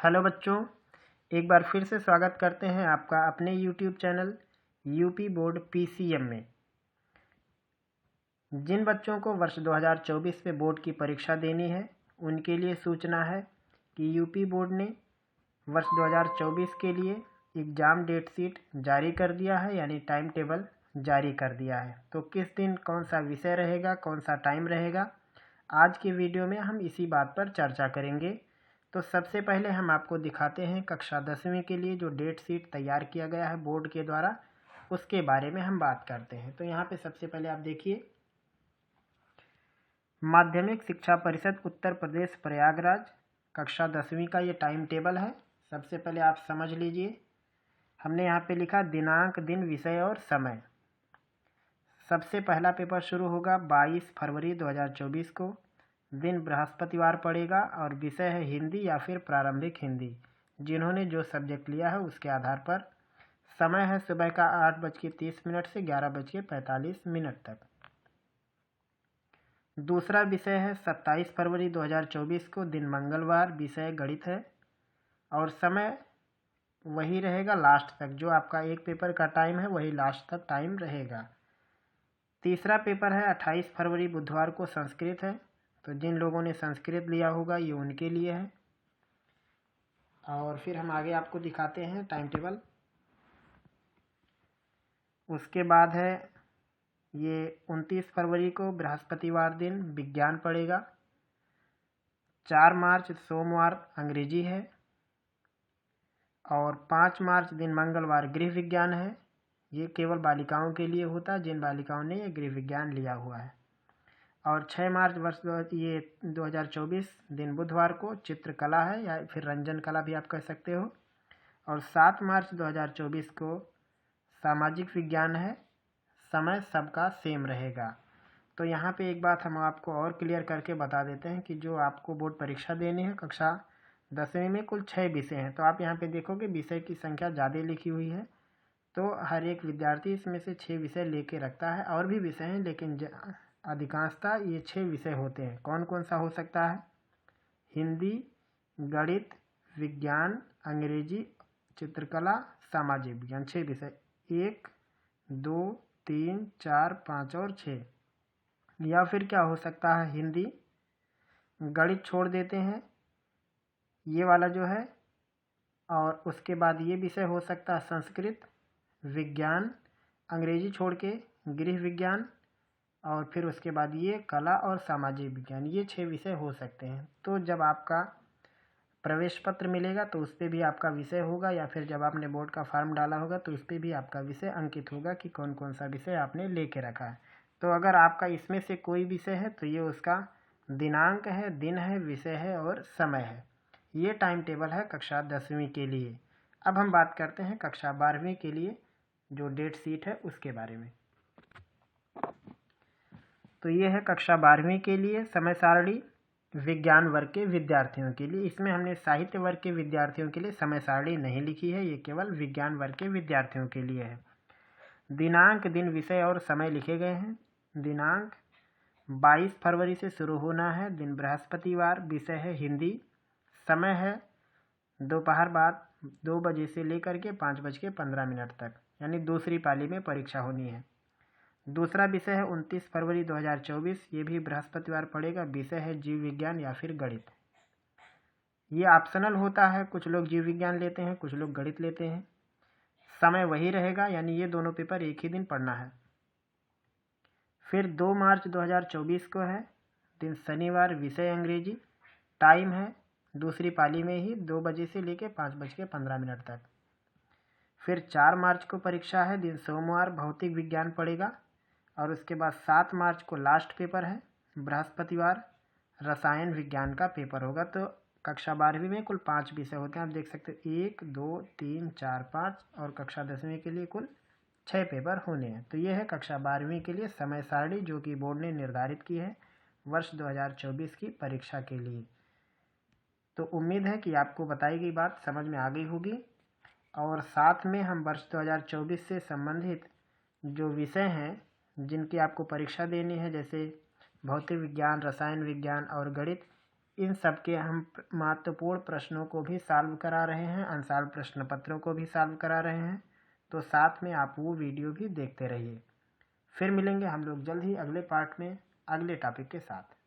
Hello बच्चों, एक बार फिर से स्वागत करते हैं आपका अपने YouTube channel UP board PCM में। जिन बच्चों को वर्ष 2024 में बोर्ड की परीक्षा देनी है उनके लिए सूचना है कि यूपी बोर्ड ने वर्ष 2024 के लिए एग्ज़ाम डेट शीट जारी कर दिया है, यानी टाइम टेबल जारी कर दिया है। तो किस दिन कौन सा विषय रहेगा, कौन सा टाइम रहेगा, आज के वीडियो में हम इसी बात पर चर्चा करेंगे। तो सबसे पहले हम आपको दिखाते हैं कक्षा 10वीं के लिए जो डेट शीट तैयार किया गया है बोर्ड के द्वारा, उसके बारे में हम बात करते हैं। तो यहाँ पे सबसे पहले आप देखिए, माध्यमिक शिक्षा परिषद उत्तर प्रदेश प्रयागराज कक्षा 10वीं का ये टाइम टेबल है। सबसे पहले आप समझ लीजिए, हमने यहाँ पे लिखा दिनांक, दिन, विषय और समय। सबसे पहला पेपर शुरू होगा 22 फरवरी 2024 को। दिन बृहस्पतिवार पड़ेगा और विषय है हिंदी या फिर प्रारंभिक हिंदी, जिन्होंने जो सब्जेक्ट लिया है उसके आधार पर। समय है सुबह का 8:30 से 11:45 तक। दूसरा विषय है 27 फरवरी 2024 को, दिन मंगलवार, विषय गणित है और समय वही रहेगा लास्ट तक। जो आपका एक पेपर का टाइम है वही लास्ट तक टाइम रहेगा। तीसरा पेपर है 28 फरवरी बुधवार को, संस्कृत है। तो जिन लोगों ने संस्कृत लिया होगा ये उनके लिए है। और फिर हम आगे आपको दिखाते हैं टाइम टेबल। उसके बाद है ये 29 फरवरी को बृहस्पतिवार दिन विज्ञान पड़ेगा। 4 मार्च सोमवार अंग्रेजी है और 5 मार्च दिन मंगलवार गृह विज्ञान है। ये केवल बालिकाओं के लिए होता है, जिन बालिकाओं ने ये गृह विज्ञान लिया हुआ है। और 6 मार्च वर्ष 2024 दिन बुधवार को चित्रकला है, या फिर रंजन कला भी आप कह सकते हो। और 7 मार्च 2024 को सामाजिक विज्ञान है। समय सबका सेम रहेगा। तो यहाँ पे एक बात हम आपको और क्लियर करके बता देते हैं कि जो आपको बोर्ड परीक्षा देनी है कक्षा 10वीं में कुल 6 विषय हैं। तो आप यहाँ पे देखोगे विषय की संख्या ज़्यादा लिखी हुई है। तो हर एक विद्यार्थी इसमें से 6 विषय लेके रखता है। और भी विषय हैं लेकिन अधिकांशतः ये 6 विषय होते हैं। कौन कौन सा हो सकता है? हिंदी, गणित, विज्ञान, अंग्रेजी, चित्रकला, सामाजिक विज्ञान। 6 विषय, 1, 2, 3, 4, 5 और 6। या फिर क्या हो सकता है? हिंदी, गणित छोड़ देते हैं ये वाला जो है, और उसके बाद ये विषय हो सकता है संस्कृत, विज्ञान, अंग्रेजी छोड़ के गृह विज्ञान, और फिर उसके बाद ये कला और सामाजिक विज्ञान। ये 6 विषय हो सकते हैं। तो जब आपका प्रवेश पत्र मिलेगा तो उस पर भी आपका विषय होगा, या फिर जब आपने बोर्ड का फॉर्म डाला होगा तो उस पर भी आपका विषय अंकित होगा कि कौन कौन सा विषय आपने लेके रखा है। तो अगर आपका इसमें से कोई विषय है तो ये उसका दिनांक है, दिन है, विषय है और समय है। ये टाइम टेबल है कक्षा 10वीं के लिए। अब हम बात करते हैं कक्षा 12वीं के लिए जो डेट शीट है उसके बारे में। तो ये है कक्षा 12वीं के लिए समय सारणी विज्ञान वर्ग के विद्यार्थियों के लिए। इसमें हमने साहित्य वर्ग के विद्यार्थियों के लिए समय सारणी नहीं लिखी है, ये केवल विज्ञान वर्ग के विद्यार्थियों के लिए है। दिनांक, दिन, विषय और समय लिखे गए हैं। दिनांक 22 फरवरी से शुरू होना है, दिन बृहस्पतिवार, विषय है हिंदी, समय है दोपहर बाद 2 बजे से लेकर के 5:15 तक, यानी दूसरी पाली में परीक्षा होनी है। दूसरा विषय है 29 फरवरी 2024, ये भी बृहस्पतिवार पड़ेगा। विषय है जीव विज्ञान या फिर गणित। ये ऑप्शनल होता है, कुछ लोग जीव विज्ञान लेते हैं, कुछ लोग गणित लेते हैं। समय वही रहेगा, यानी ये दोनों पेपर एक ही दिन पढ़ना है। फिर 2 मार्च 2024 को है, दिन शनिवार, विषय अंग्रेजी, टाइम है दूसरी पाली में ही 2 बजे से लेकर 5:15 तक। फिर 4 मार्च को परीक्षा है, दिन सोमवार, भौतिक विज्ञान पड़ेगा। और उसके बाद 7 मार्च को लास्ट पेपर है, बृहस्पतिवार, रसायन विज्ञान का पेपर होगा। तो कक्षा 12वीं में कुल 5 विषय होते हैं, आप देख सकते हैं 1, 2, 3, 4, 5, और कक्षा 10वीं के लिए कुल 6 पेपर होने हैं। तो ये है कक्षा 12वीं के लिए समय सारणी जो कि बोर्ड ने निर्धारित की है वर्ष 2024 की परीक्षा के लिए। तो उम्मीद है कि आपको बताई गई बात समझ में आ गई होगी। और साथ में हम वर्ष 2024 से संबंधित जो विषय हैं जिनकी आपको परीक्षा देनी है, जैसे भौतिक विज्ञान, रसायन विज्ञान और गणित, इन सब के हम महत्वपूर्ण प्रश्नों को भी सॉल्व करा रहे हैं, अनसॉल्व प्रश्न पत्रों को भी सॉल्व करा रहे हैं। तो साथ में आप वो वीडियो भी देखते रहिए। फिर मिलेंगे हम लोग जल्द ही अगले पार्ट में अगले टॉपिक के साथ।